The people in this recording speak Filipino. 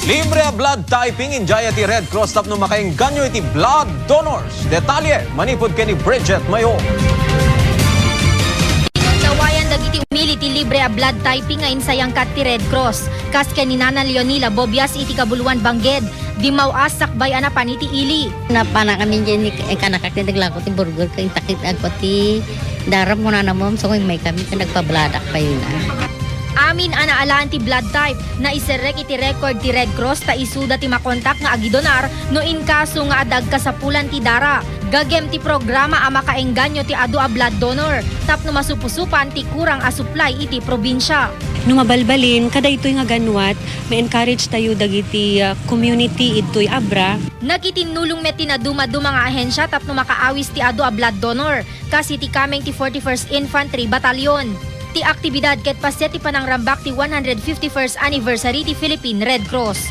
Libre blood typing injaya ti Red Cross tapno makaengganyo iti blood donors. Detalye, manipod kay ni Bridget Mayo. Nawayan dagiti umili ti libre a blood typing nga insayang kat ti Red Cross. Kas ken ni Nana Leonila Bobias iti Kabuluan Bangged. Di mauasak bay ana paniti ili. Napana kami dyan kanakatindag lang ko ti burger kay takit agko ti daram mo na namom so may kami nagpabladak pa yun. Amin ana alaan ti blood type na iserek iti record ti Red Cross ta isuda ti makontak nga agidonar no in kaso nga adag kasapulan ti dara. Gagem ti programa a makaengganyo ti adu a blood donor tapno masupusupan ti kurang a supply iti probinsya. No mabalbalin kada ito'y nga ganwat, ma-encourage tayo dagiti community ito'y abra. Nagitinulong met tinaduma-duma nga ahensya tapno makaawis ti adu a blood donor kasi ti kameng ti 41st Infantry Battalion. Ti aktibidad ket paset ti panangrambak ti 151st anniversary ti Philippine Red Cross.